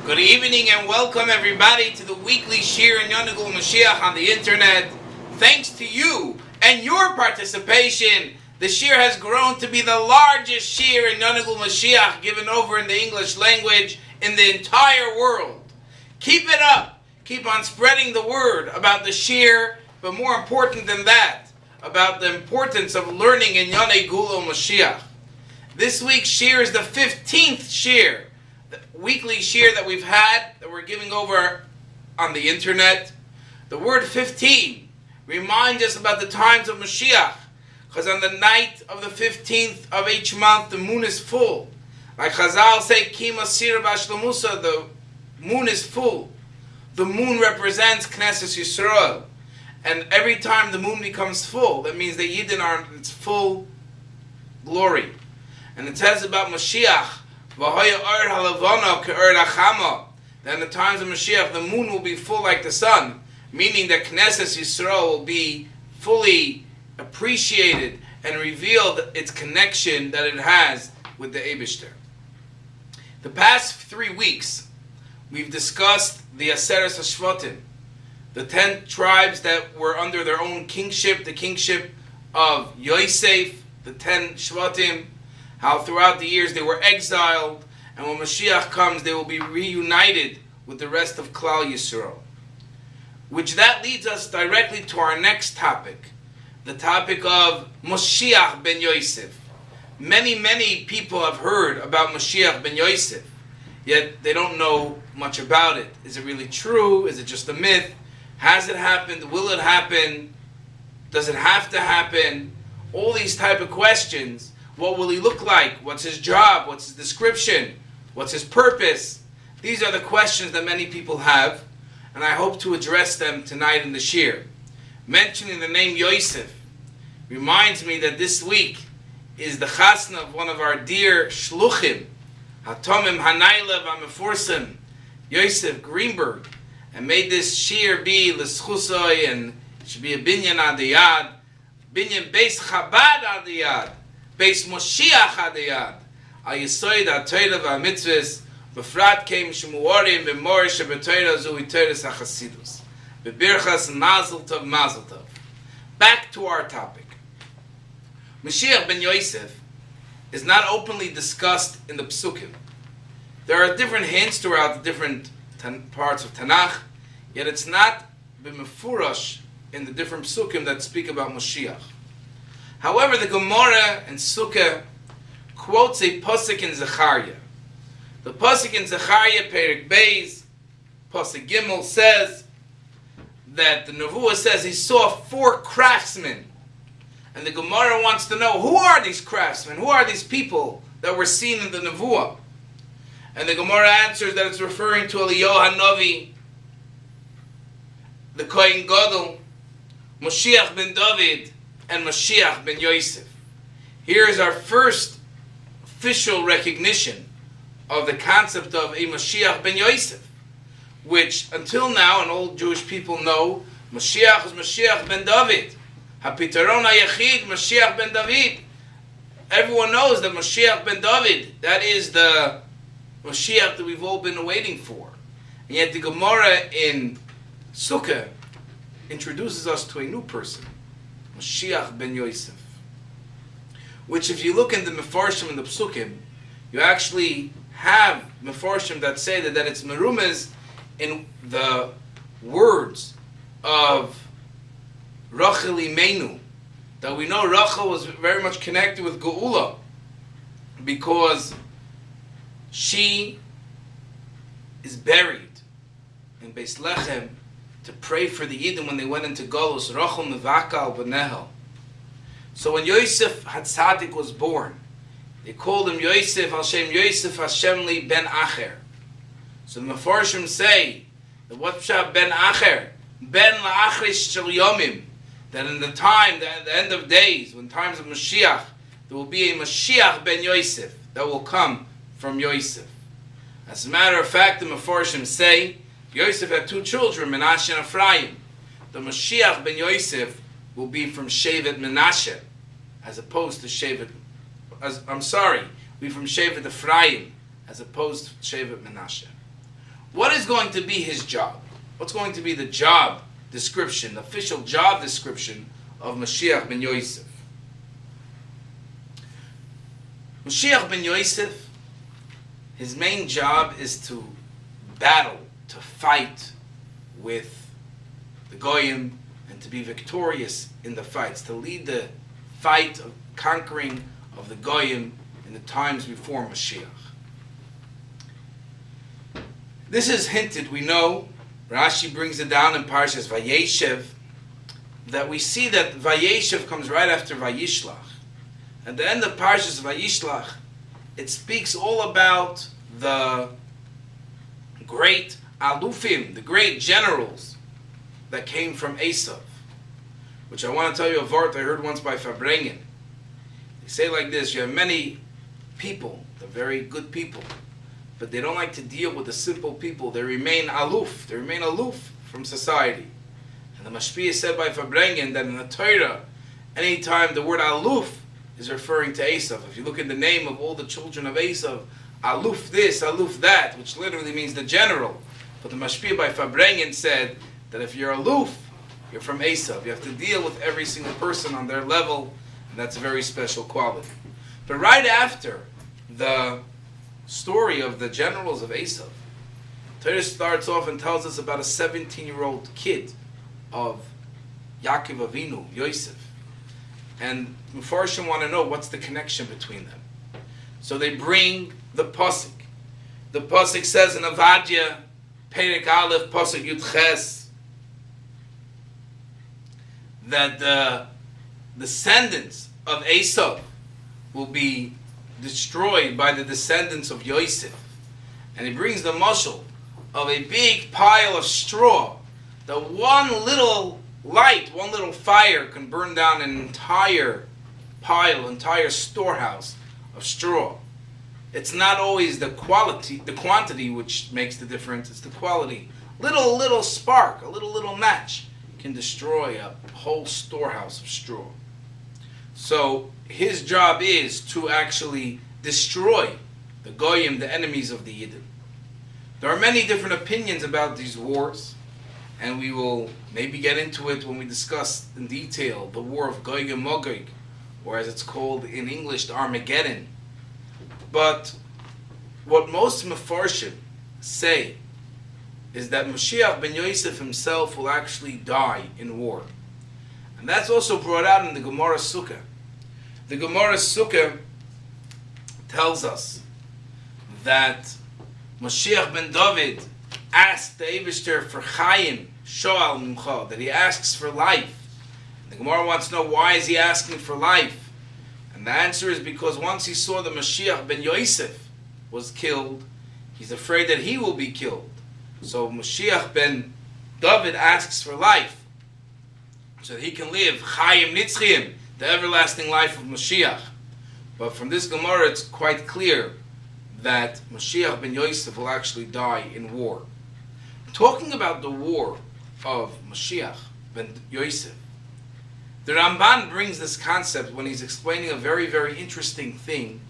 Good evening and welcome everybody to the weekly Shiur in Yonagul Moshiach on the internet. Thanks to you and your participation, the Shiur has grown to be the largest Shiur in Yonagul Moshiach given over in the English language in the entire world. Keep it up. Keep on spreading the word about the Shiur, but more important than that, about the importance of learning in Yonagul Moshiach. This week's Shiur is the 15th Shiur. The weekly Shiur that we've had, that we're giving over on the internet. The word 15 reminds us about the times of Moshiach, because on the night of the 15th of each month, the moon is full. Like Chazal say, Kima Sira Bashlemusa, the moon is full. The moon represents Knesset Yisrael. And every time the moon becomes full, that means the Yidden are in its full glory. And it says about Moshiach, then in the times of Mashiach, the moon will be full like the sun, meaning that Knesset Yisrael will be fully appreciated and revealed its connection that it has with the Eibishter. The past 3 weeks, we've discussed the Aseres HaShvatim, the 10 tribes that were under their own kingship, the kingship of Yosef, the 10 Shvatim, how throughout the years they were exiled, and when Moshiach comes, they will be reunited with the rest of Klal Yisrael. Which that leads us directly to our next topic, the topic of Moshiach ben Yosef. Many people have heard about Moshiach ben Yosef, yet they don't know much about it. Is it really true? Is it just a myth? Has it happened? Will it happen? Does it have to happen? All these type of questions. What will he look like? What's his job? What's his description? What's his purpose? These are the questions that many people have, and I hope to address them tonight in the Shiur. Mentioning the name Yosef reminds me that this week is the chasna of one of our dear shluchim, Hatomim Hanaylev Ameforsim, Yosef Greenberg, and made this Shiur be l'schusoi, and it should be a binyan adiyad, binyan beis Chabad adiyad, beis Moshiach adiyad, al yisoid ha'torah v'ha'mitzvos, b'frat keim shmuarim b'mor shebetorah zui torahs ha'chasidus, b'birchas mazel tov mazel tov. Back to our topic. Moshiach ben Yosef is not openly discussed in the Psukim. There are different hints throughout the different parts of Tanakh, yet it's not b'mefurash in the different Psukim that speak about Moshiach. However, the Gemara and Sukkah quotes a pasuk in Zechariah. The pasuk in Zechariah, Perek Beis, pasuk Gimel, says that the Nevuah says he saw 4 craftsmen. And the Gemara wants to know, who are these craftsmen? Who are these people that were seen in the Nevuah? And the Gemara answers that it's referring to Eliyahu HaNavi, the Kohen Gadol, Moshiach ben David, and Moshiach ben Yosef. Here is our first official recognition of the concept of a Moshiach ben Yosef, which until now, and all Jewish people know, Moshiach is Moshiach ben David. HaPitaron HaYachid, Moshiach ben David. Everyone knows that Moshiach ben David, that is the Moshiach that we've all been waiting for. And yet the Gemara in Sukkah introduces us to a new person, Moshiach ben Yosef, which if you look in the Mefarshim and the Psukim, you actually have Mefarshim that say that it's merumez in the words of Rachel Imenu, that we know Rachel was very much connected with Geula, because she is buried in Beis Lechem to pray for the Yidden when they went into Golus, Rachel Mevakal B'Nehel. So when Yosef HaTzadik was born, they called him Yosef Hashem Yosef Hashem Li Ben Acher. So the Mefarshim say that what pshat Ben Acher, Ben La'achrish Shel Yomim, that in the time, the end of days, when times of Mashiach, there will be a Mashiach ben Yosef that will come from Yosef. As a matter of fact, the Mefarshim say Yosef had 2 children, Menashe and Ephraim. The Mashiach ben Yosef will be from Shevet Menashe, as opposed to Shevet, be from Shevet Ephraim, as opposed to Shevet Menashe. What is going to be his job? What's going to be the job description, the official job description of Moshiach ben Yosef? Moshiach ben Yosef, his main job is to battle, to fight with the Goyim, and to be victorious in the fights, to lead the fight of conquering of the Goyim in the times before Moshiach. This is hinted, we know, Rashi brings it down in Parshas Vayeshev, that we see that Vayeshev comes right after Vayishlach. At the end of Parshas Vayishlach, it speaks all about the great alufim, the great generals that came from Esav, which I want to tell you a vart I heard once by Fabrengen. They say like this: you have many people, they're very good people, but they don't like to deal with the simple people. They remain aloof from society. And the Mashpia said by Fabrengen that in the Torah, anytime the word aloof is referring to Esav, if you look at the name of all the children of Esav, aloof this, aloof that, which literally means the general. But the Mashpia by Fabrengen said that if you're aloof, you're from Esav. You have to deal with every single person on their level, and that's a very special quality. But right after the story of the generals of Esav, Torah starts off and tells us about a 17-year-old kid of Yaakov Avinu, Yosef. And Mepharshim want to know what's the connection between them. So they bring the pasuk. The pasuk says in Avadia, Perek Aleph, pasuk Yud Ches, that the descendants of Esav will be destroyed by the descendants of Yosef. And he brings the mashal of a big pile of straw, that one little light, one little fire can burn down an entire pile, entire storehouse of straw. It's not always the quantity which makes the difference, it's the quality. Little spark, a little match can destroy a whole storehouse of straw. So his job is to actually destroy the Goyim, the enemies of the Yidden. There are many different opinions about these wars, and we will maybe get into it when we discuss in detail the war of Gog and Magog, or as it's called in English, the Armageddon. But what most Mefarshim say is that Moshiach ben Yosef himself will actually die in war. And that's also brought out in the Gemara Sukkah. The Gemara Sukkah tells us that Moshiach ben David asked the Eibishter for Chaim, Shoal Mimcha, that he asks for life. And the Gemara wants to know, why is he asking for life? And the answer is because once he saw that Moshiach ben Yosef was killed, he's afraid that he will be killed. So Moshiach ben David asks for life, so that he can live Chaim Nitzchim, the everlasting life of Moshiach. But from this Gemara it's quite clear that Moshiach ben Yosef will actually die in war. Talking about the war of Moshiach ben Yosef, the Ramban brings this concept when he's explaining a very, very interesting thing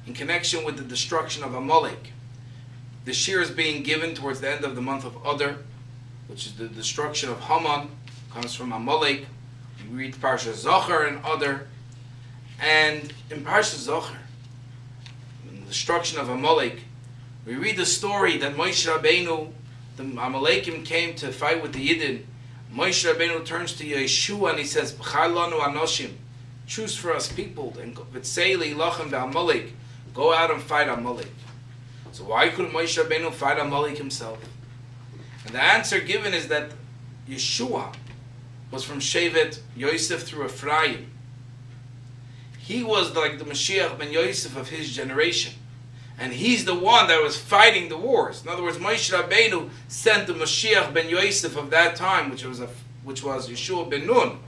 in connection with the destruction of Amalek. The Shiur is being given towards the end of the month of Adar, which is the destruction of Haman, comes from Amalek. We read Parsha Zohar and Adar, and in Parsha Zohar, in the destruction of Amalek, we read the story that Moshe Rabbeinu, the Amalekim came to fight with the Yidden. Moshe Rabbeinu turns to Yeshua and he says, "B'char lanu anoshim, choose for us people, and v'tzei leilachem b'Amalek, go out and fight Amalek." So why couldn't Moshe Rabbeinu fight Amalek himself? And the answer given is that Yeshua was from Shevet Yosef through Ephraim. He was like the Mashiach ben Yosef of his generation. And he's the one that was fighting the wars. In other words, Moshe Rabbeinu sent the Mashiach ben Yosef of that time, which was Yeshua ben Nun.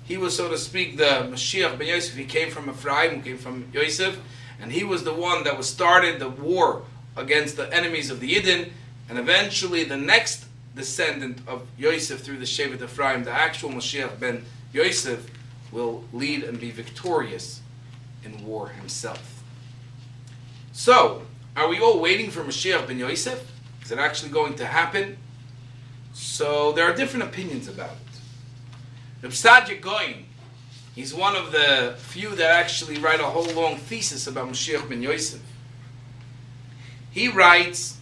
He was, so to speak, the Mashiach ben Yosef. He came from Ephraim, who came from Yosef, and he was the one that was started the war against the enemies of the Yidden, and eventually the next descendant of Yosef through the Shevet Ephraim, the actual Moshiach ben Yosef, will lead and be victorious in war himself. So, are we all waiting for Moshiach ben Yosef? Is it actually going to happen? So there are different opinions about it. Rabbi Avtzon, he's one of the few that actually write a whole long thesis about Moshiach ben Yosef. He writes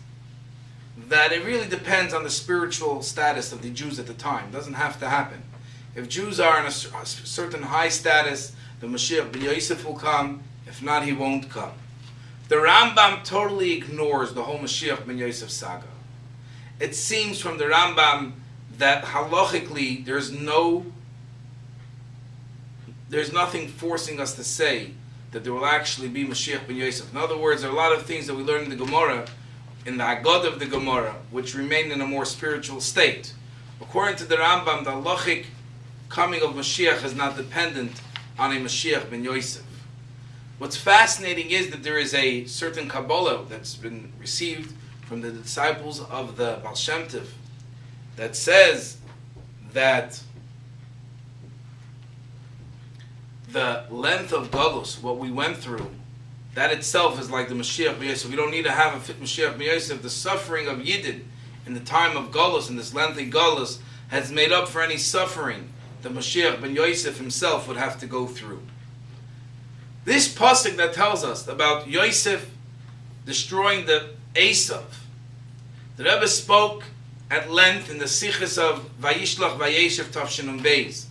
that it really depends on the spiritual status of the Jews at the time. It doesn't have to happen. If Jews are in a certain high status, the Moshiach ben Yosef will come. If not, he won't come. The Rambam totally ignores the whole Moshiach ben Yosef saga. It seems from the Rambam that halachically there's nothing forcing us to say that there will actually be Moshiach ben Yosef. In other words, there are a lot of things that we learn in the Gemara, in the Agad of the Gemara, which remain in a more spiritual state. According to the Rambam, the halachik coming of Moshiach is not dependent on a Moshiach ben Yosef. What's fascinating is that there is a certain Kabbalah that's been received from the disciples of the Baal Shem Tov that says that the length of Galus, what we went through, that itself is like the Mashiach ben Yosef. We don't need to have a Mashiach ben Yosef. The suffering of Yidden in the time of Galus, in this lengthy Galus, has made up for any suffering the Mashiach ben Yosef himself would have to go through. This pasuk that tells us about Yosef destroying the Esav, the Rebbe spoke at length in the Sichos of Vayishlach Vayeshev Tavshin Beis.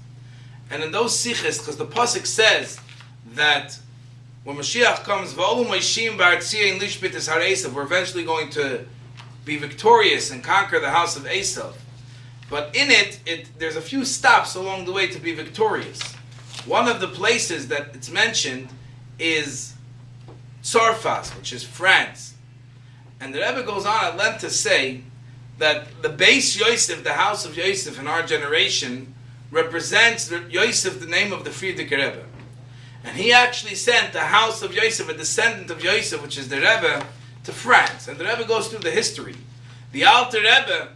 And in those Sichos, because the pasuk says that when Moshiach comes, V'olu Moishim Ba'artziyah in Lishbit Es Har Esav, we're eventually going to be victorious and conquer the house of Esav. But in it, there's a few stops along the way to be victorious. One of the places that it's mentioned is Tsarfas, which is France. And the Rebbe goes on at length to say that the base Yosef, the house of Yosef in our generation, represents Yosef, the name of the Frierdiker Rebbe. And he actually sent the house of Yosef, a descendant of Yosef, which is the Rebbe, to France. And the Rebbe goes through the history. The Alter Rebbe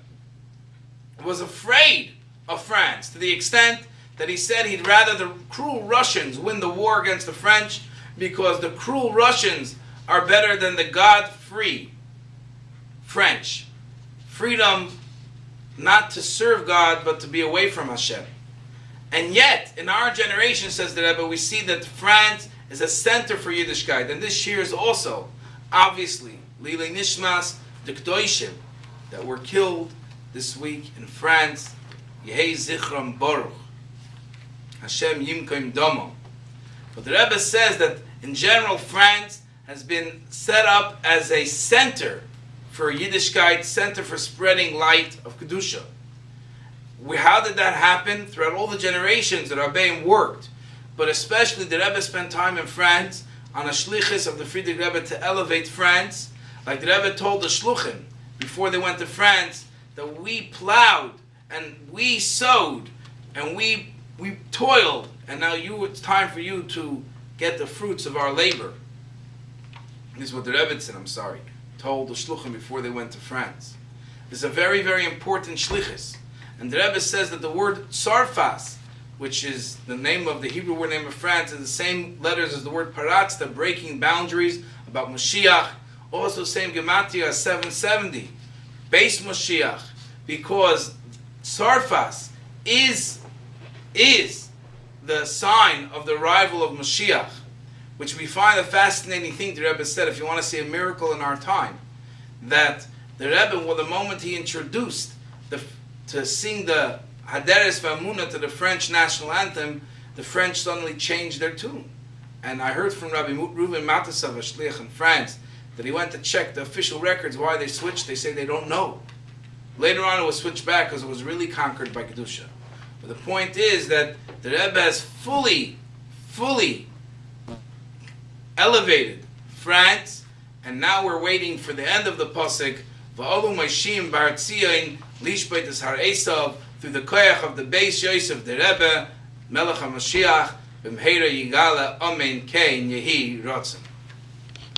was afraid of France to the extent that he said he'd rather the cruel Russians win the war against the French, because the cruel Russians are better than the God-free French. Freedom not to serve God, but to be away from Hashem. And yet, in our generation, says the Rebbe, we see that France is a center for Yiddishkeit. And this year is also, obviously, Lilei Nishmas, the K'doshim, that were killed this week in France. Yehei Zichram Baruch. Hashem Yimkoim Domo. But the Rebbe says that, in general, France has been set up as a center for Yiddishkeit, center for spreading light of Kedusha. How did that happen? Throughout all the generations that Rabbeim worked, but especially the Rebbe spent time in France on a shlichus of the Frierdiker Rebbe to elevate France. Like the Rebbe told the shluchim before they went to France, that we plowed and we sowed and we toiled, and now it's time for you to get the fruits of our labor. This is what the Rebbe told the shluchim before they went to France. This is a very, very important shlichus. And the Rebbe says that the word Tsarfas, which is the name of the Hebrew word name of France, is the same letters as the word Paratzta, breaking boundaries, about Moshiach, also same Gematria 770, base Moshiach, because Tsarfas is the sign of the arrival of Moshiach, which we find a fascinating thing the Rebbe said, if you want to see a miracle in our time, that the Rebbe, well, the moment he introduced to sing the Haderes V'Amuna to the French national anthem, the French suddenly changed their tune. And I heard from Rabbi Reuven Matasav, a shliach in France, that he went to check the official records why they switched. They say they don't know. Later on it was switched back because it was really conquered by Kedusha. But the point is that the Rebbe has fully elevated France, and now we're waiting for the end of the pasuk, V'olu Moishim Ba'artziyah Lishbeit Es Har Esav, through the koyach of the base Yosef, the Rebbe, Melech HaMashiach, B'mheira Yigala, Amen, Kein, Yehi, Ratzon.